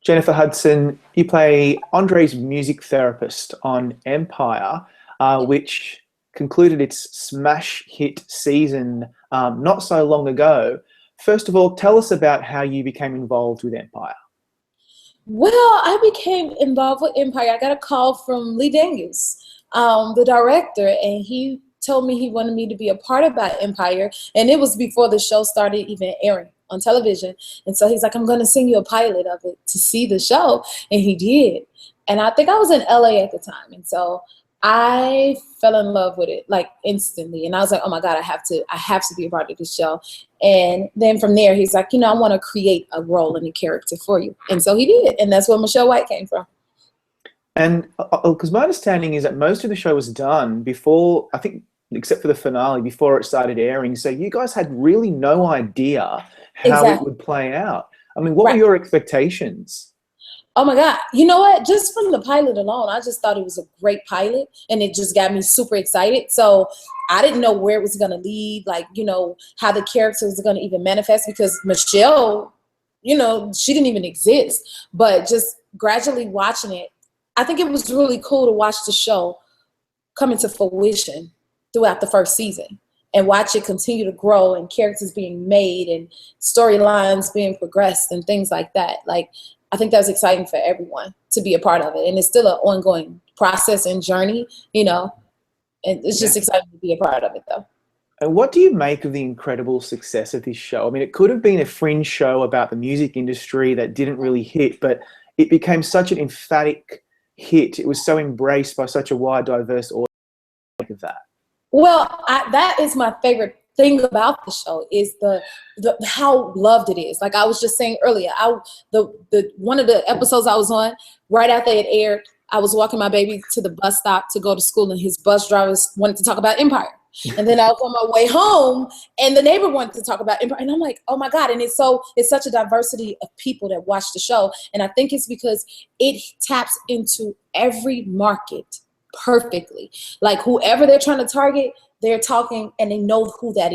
Jennifer Hudson, you play Andre's music therapist on Empire, which concluded its smash hit season not so long ago. First of all, tell us about how you became involved with Empire. Well, I became involved with Empire. I got a call from Lee Daniels, the director, and he told me he wanted me to be a part of that Empire. And it was before the show started even airing on television. And so he's like, I'm going to send you a pilot of it to see the show. And he did. And I think I was in LA at the time. And so I fell in love with it like instantly. And I was like, oh my God, I have to be a part of this show. And then from there, he's like, I want to create a role and a character for you. And so he did. And that's where Michelle White came from. And because my understanding is that most of the show was done before, I think, except for the finale, before it started airing. So you guys had really no idea how it would play out. I mean, what were your expectations? Oh my God. You know what? Just from the pilot alone, I just thought it was a great pilot and it just got me super excited. So I didn't know where it was going to lead, like, how the characters was going to even manifest because Michelle, she didn't even exist. But just gradually watching it, I think it was really cool to watch the show come into fruition throughout the first season and watch it continue to grow and characters being made and storylines being progressed and things like that. Like, I think that's exciting for everyone to be a part of it. And it's still an ongoing process and journey, and it's just exciting to be a part of it though. And what do you make of the incredible success of this show? I mean, it could have been a fringe show about the music industry that didn't really hit, but it became such an emphatic hit. It was so embraced by such a wide, diverse audience of that. Well, that is my favorite thing about the show is the how loved it is. Like I was just saying earlier, the one of the episodes I was on, right after it aired, I was walking my baby to the bus stop to go to school, and his bus drivers wanted to talk about Empire. And then I was on my way home, and the neighbor wanted to talk about Empire, and I'm like, oh my God! And it's such a diversity of people that watch the show, and I think it's because it taps into every market perfectly. Like whoever they're trying to target, they're talking and they know who that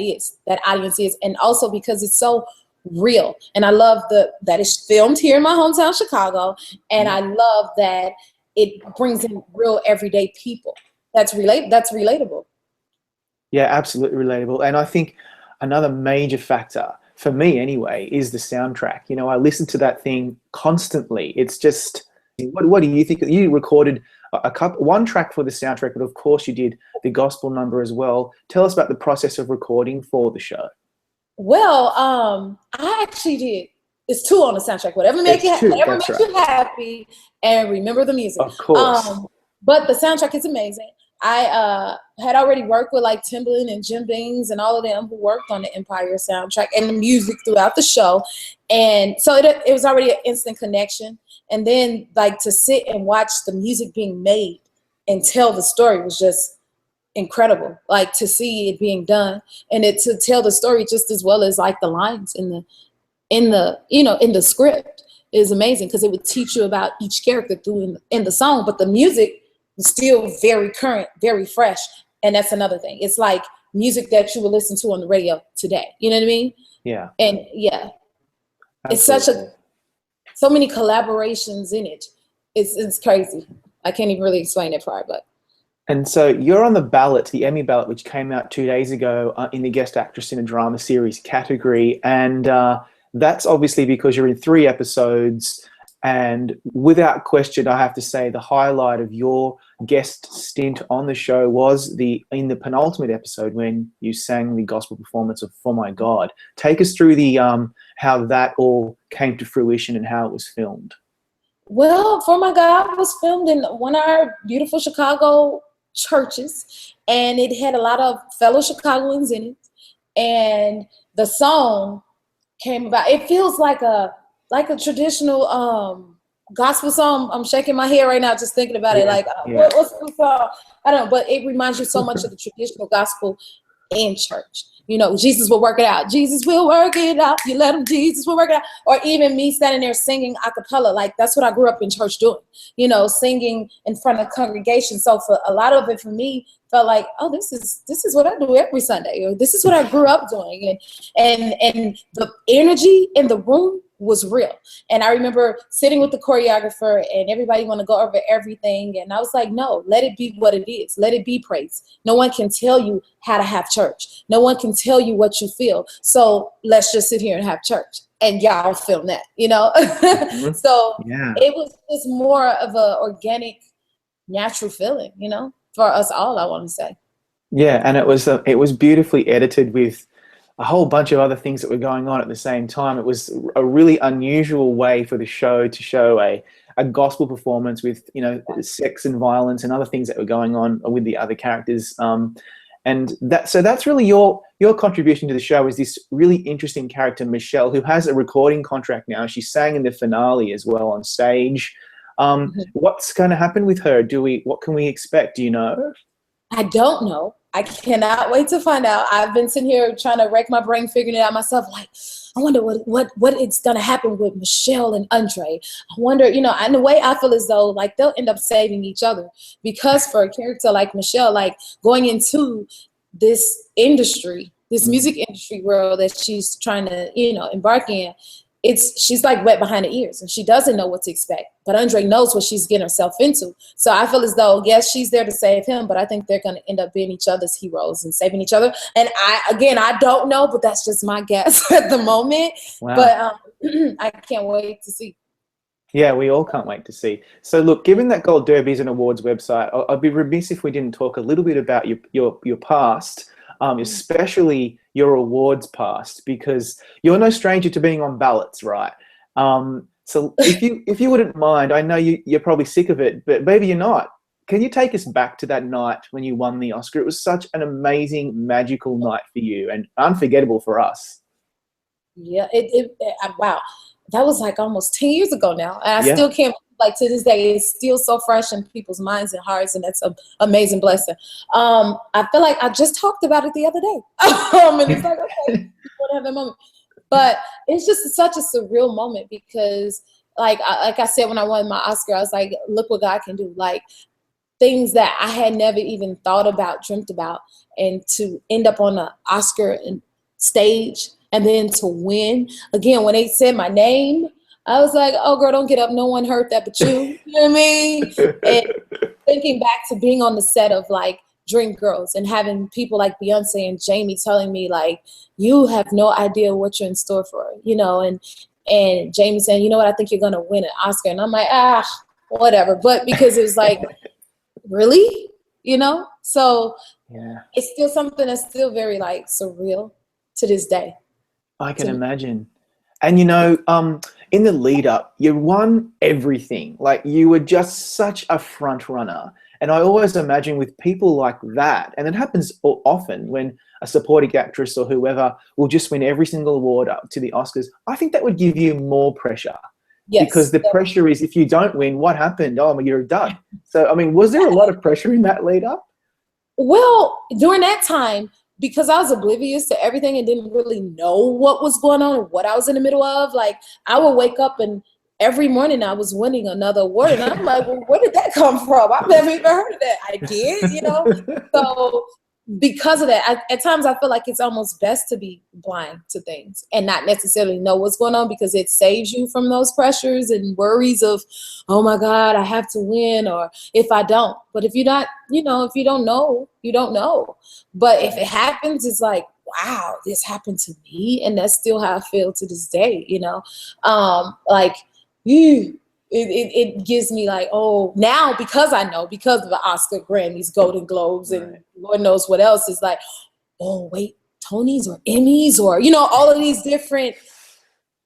audience is. And also because it's so real. And I love that it's filmed here in my hometown, Chicago. And I love that it brings in real everyday people. That's relatable. Yeah, absolutely relatable. And I think another major factor for me anyway is the soundtrack. I listen to that thing constantly. It's just, what do you think? You recorded one track for the soundtrack, but of course you did the gospel number as well. Tell us about the process of recording for the show. Well, I actually did. It's 2 on the soundtrack. Whatever makes you happy, and remember the music. Of course. But the soundtrack is amazing. I had already worked with like Timbaland and Jim Beans and all of them who worked on the Empire soundtrack and the music throughout the show. And so it was already an instant connection. And then like to sit and watch the music being made and tell the story was just incredible. Like to see it being done and to tell the story just as well as like the lines in the script is amazing because it would teach you about each character through in the song, but the music is still very current, very fresh. And that's another thing. It's like music that you would listen to on the radio today. You know what I mean? Yeah. And yeah, absolutely. It's so many collaborations in it. It's crazy. I can't even really explain it part, but. And so you're on the ballot, the Emmy ballot, which came out 2 days ago in the Guest Actress in a Drama Series category. And that's obviously because you're in 3 episodes. And without question, I have to say the highlight of your guest stint on the show was in the penultimate episode when you sang the gospel performance of For My God. Take us through how that all came to fruition and how it was filmed. Well, For My God was filmed in one of our beautiful Chicago churches, and it had a lot of fellow Chicagoans in it. And the song came about. It feels like a traditional gospel song. I'm shaking my head right now just thinking about it. Like, what's the song? I don't know, but it reminds you so much of the traditional gospel in church. Jesus will work it out. Jesus will work it out. You let him, Jesus will work it out. Or even me standing there singing a cappella. Like, that's what I grew up in church doing, singing in front of congregation. So for a lot of it, for me, felt like, oh, this is what I do every Sunday, or this is what I grew up doing. And the energy in the room was real. And I remember sitting with the choreographer and everybody want to go over everything. And I was like, no, let it be what it is. Let it be praise. No one can tell you how to have church. No one can tell you what you feel. So let's just sit here and have church. And y'all film that, you know? So it was just more of a organic, natural feeling, you know, for us all, I want to say. Yeah, and it was beautifully edited with a whole bunch of other things that were going on at the same time. It was a really unusual way for the show to show a gospel performance with, you know, sex and violence and other things that were going on with the other characters. And that's really your contribution to the show, is this really interesting character, Michelle, who has a recording contract now. She sang in the finale as well on stage. What's going to happen with her? What can we expect? Do you know? I don't know. I cannot wait to find out. I've been sitting here trying to rack my brain, figuring it out myself. Like, I wonder what is going to happen with Michelle and Andre. I wonder, you know, and the way I feel as though like they'll end up saving each other, because for a character like Michelle, like going into this industry, this music industry world that she's trying to, you know, embark in, she's like wet behind the ears and she doesn't know what to expect. But Andre knows what she's getting herself into. So I feel as though, yes, she's there to save him, but I think they're going to end up being each other's heroes and saving each other. And I don't know, but that's just my guess at the moment. Wow. But I can't wait to see. Yeah, we all can't wait to see. So look, given that Gold Derby is an awards website, I'd be remiss if we didn't talk a little bit about your past, especially your awards past, because you're no stranger to being on ballots, right? So if you wouldn't mind, I know you're probably sick of it, but maybe you're not. Can you take us back to that night when you won the Oscar? It was such an amazing, magical night for you and unforgettable for us. Yeah, wow. That was like almost 10 years ago now. And I still can't, like to this day, it's still so fresh in people's minds and hearts. And that's an amazing blessing. I feel like I just talked about it the other day. And it's like, okay, you want to have that moment. But it's just such a surreal moment because like I said, when I won my Oscar, I was like, look what God can do. Like things that I had never even thought about, dreamt about, and to end up on the Oscar stage and then to win. Again, when they said my name, I was like, oh, girl, don't get up. No one heard that but you. You know what I mean? And thinking back to being on the set of like Dreamgirls and having people like Beyonce and Jamie telling me like, you have no idea what you're in store for, you know, and Jamie saying, you know what, I think you're going to win an Oscar. And I'm like, whatever. But because it was like, really, you know? So it's still something that's still very like surreal to this day. I can imagine. And, you know, in the lead up, you won everything. Like you were just such a front runner. And I always imagine with people like that, and it happens often when a supporting actress or whoever will just win every single award up to the Oscars, I think that would give you more pressure. Yes, because the pressure is, if you don't win, what happened? Oh, you're done. So, I mean, was there a lot of pressure in that lead up? Well, during that time, because I was oblivious to everything and didn't really know what was going on or what I was in the middle of, like I would wake up and every morning I was winning another award. And I'm like, well, where did that come from? I've never even heard of that. I did, you know? So because of that, at times I feel like it's almost best to be blind to things and not necessarily know what's going on, because it saves you from those pressures and worries of, oh my God, I have to win, or if I don't. But if you're not, you know, if you don't know, you don't know. But if it happens, it's like, wow, this happened to me. And that's still how I feel to this day, you know? It gives me like, oh, now because I know, because of the Oscar, Grammys, Golden Globes, and Lord knows what else, is like, oh, wait, Tonys or Emmys or, you know, all of these different,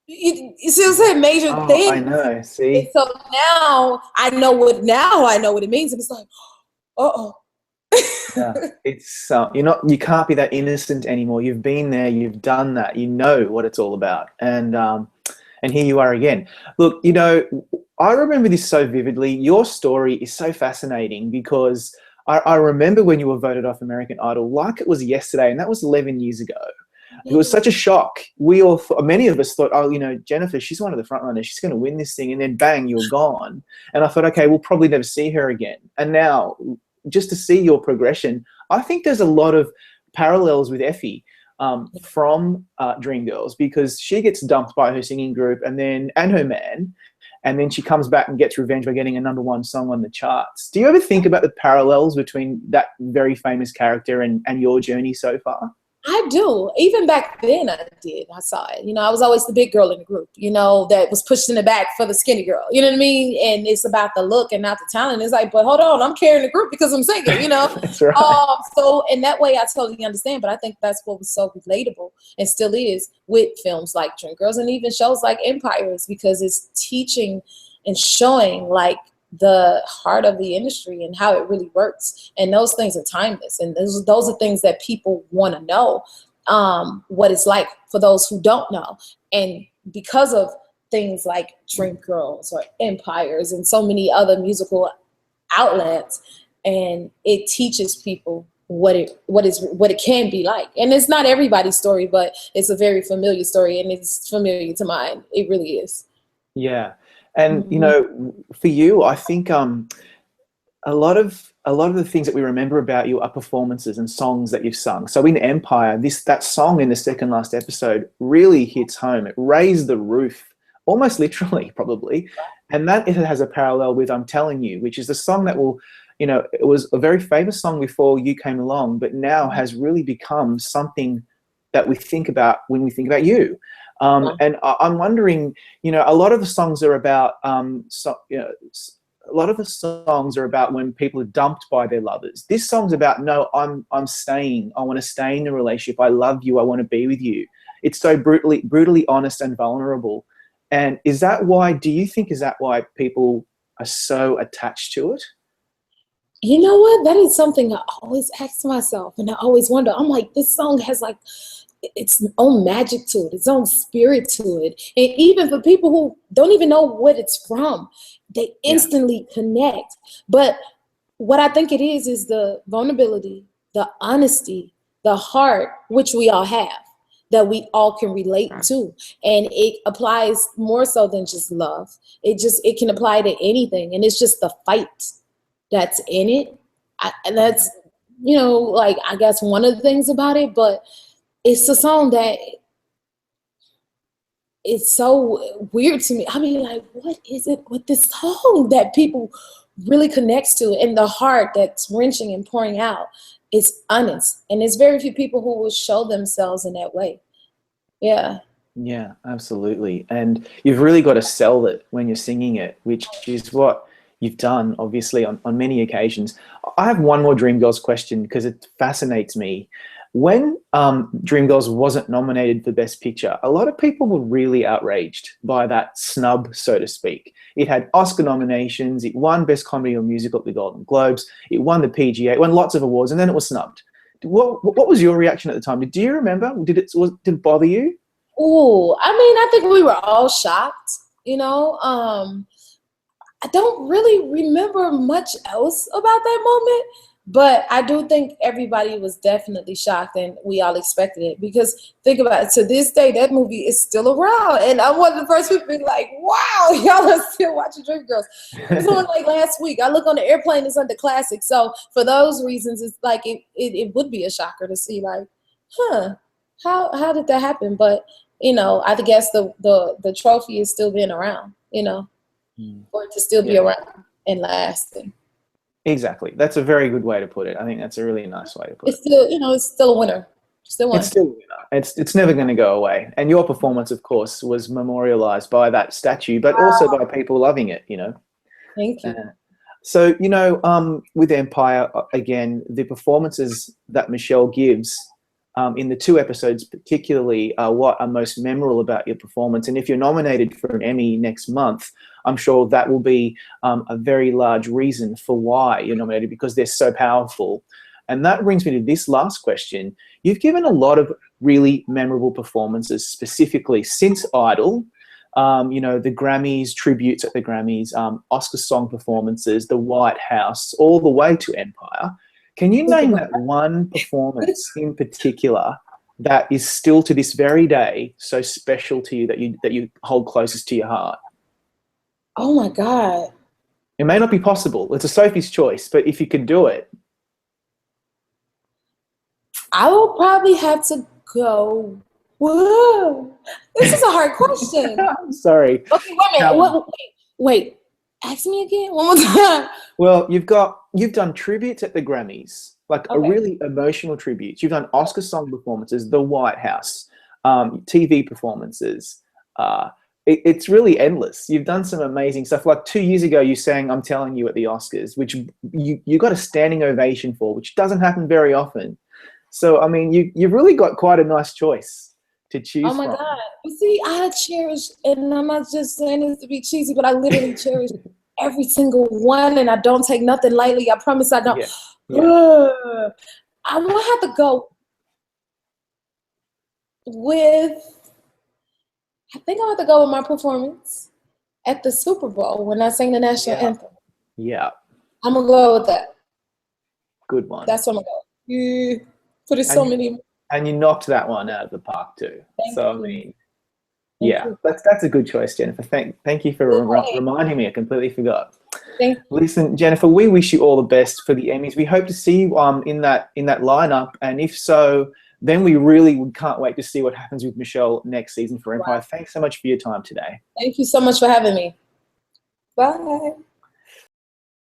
you see what I'm saying, major things. I know, see? And so now I know what it means. And it's like, uh-oh. It's you can't be that innocent anymore. You've been there, you've done that, you know what it's all about. And here you are again. Look, you know, I remember this so vividly. Your story is so fascinating because I remember when you were voted off American Idol like it was yesterday, and that was 11 years ago. It was such a shock. Many of us thought, oh, you know, Jennifer, she's one of the front runners. She's going to win this thing. And then bang, you're gone. And I thought, okay, we'll probably never see her again. And now just to see your progression, I think there's a lot of parallels with Effie. from Dreamgirls, because she gets dumped by her singing group and her man, and then she comes back and gets revenge by getting a #1 song on the charts. Do you ever think about the parallels between that very famous character and your journey so far? I do. Even back then I did. I saw it. You know, I was always the big girl in the group, you know, that was pushed in the back for the skinny girl. You know what I mean? And it's about the look and not the talent. It's like, but hold on, I'm carrying the group because I'm singing, you know? That's right. So in that way, I totally understand. But I think that's what was so relatable and still is with films like Dreamgirls and even shows like Empires, because it's teaching and showing like the heart of the industry and how it really works. And those things are timeless. And those are things that people want to know, what it's like for those who don't know. And because of things like Dreamgirls or Empires and so many other musical outlets, and it teaches people what it can be like. And it's not everybody's story, but it's a very familiar story, and it's familiar to mine. It really is. Yeah. And, you know, for you, I think a lot of the things that we remember about you are performances and songs that you've sung. So in Empire, that song in the second last episode really hits home. It raised the roof, almost literally, probably. And that it has a parallel with I'm Telling You, which is the song that will, you know, it was a very famous song before you came along, but now has really become something that we think about when we think about you. And I'm wondering, you know, a lot of the songs are about, a lot of the songs are about when people are dumped by their lovers. This song's about, no, I'm staying. I want to stay in the relationship. I love you. I want to be with you. It's so brutally honest and vulnerable. And is that why people are so attached to it? You know what? That is something I always ask myself, and I always wonder. I'm like, this song has like its own magic to it, its own spirit to it. And even for people who don't even know what it's from, they instantly connect. But what I think it is the vulnerability, the honesty, the heart, which we all have, that we all can relate to. And it applies more so than just love. It can apply to anything. And it's just the fight that's in it. And that's, you know, like, I guess one of the things about it, but it's a song that it's so weird to me. I mean, like, what is it with this song that people really connects to? And the heart that's wrenching and pouring out is honest. And there's very few people who will show themselves in that way. Yeah. Yeah, absolutely. And you've really got to sell it when you're singing it, which is what you've done, obviously, on many occasions. I have one more Dreamgirls question because it fascinates me. When Dreamgirls wasn't nominated for Best Picture, a lot of people were really outraged by that snub, so to speak. It had Oscar nominations, it won Best Comedy or Musical at the Golden Globes, it won the PGA, it won lots of awards, and then it was snubbed. What was your reaction at the time? Do you remember? Did it bother you? Oh, I mean, I think we were all shocked, you know. I don't really remember much else about that moment. But I do think everybody was definitely shocked, and we all expected it, because think about it, to this day, that movie is still around. And I'm one of the first people to be like, wow, y'all are still watching Dreamgirls. It was on like last week. I look on the airplane, it's under classic. So for those reasons, it's like it would be a shocker to see, like, how did that happen? But, you know, I guess the trophy is still being around, you know, for it to still be around and lasting. Exactly. That's a very good way to put it. I think that's a really nice way to put it. It's still, you know, it's still a winner. Still one. It's still a winner. It's never going to go away. And your performance, of course, was memorialized by that statue, but also by people loving it, you know. Thank you. So, you know, with Empire, again, the performances that Michelle gives in the 2 episodes particularly are what are most memorable about your performance. And if you're nominated for an Emmy next month, I'm sure that will be a very large reason for why you're nominated, because they're so powerful. And that brings me to this last question. You've given a lot of really memorable performances, specifically since Idol, you know, the Grammys, tributes at the Grammys, Oscar song performances, the White House, all the way to Empire. Can you name that one performance in particular that is still to this very day so special to you, that you hold closest to your heart? Oh my God. It may not be possible. It's a Sophie's choice, but if you could do it. I will probably have to go. Whoa, this is a hard question. I'm sorry. Okay, wait a minute. Wait. Ask me again one more time. Well, you've done tributes at the Grammys, like a really emotional tribute. You've done Oscar song performances, the White House, TV performances. It's really endless. You've done some amazing stuff. Like 2 years ago, you sang "I'm Telling You" at the Oscars, which you got a standing ovation for, which doesn't happen very often. So, I mean, you've really got quite a nice choice to choose from. Oh my God. You see, I cherish, and I'm not just saying this to be cheesy, but I literally cherish every single one, and I don't take nothing lightly. I promise I don't. Yeah. I'm gonna have to go with, I think I'll have to go with my performance at the Super Bowl when I sang the national anthem. Yeah. I'm gonna go with that. Good one. That's what I'm gonna go. Yeah. But it's so many. And you knocked that one out of the park too. Thank I mean, that's a good choice, Jennifer. Thank you for reminding me. I completely forgot. Thank you. Listen, Jennifer, we wish you all the best for the Emmys. We hope to see you in that lineup, and if so, then we really can't wait to see what happens with Michelle next season for Empire. Thanks so much for your time today. Thank you so much for having me. Bye.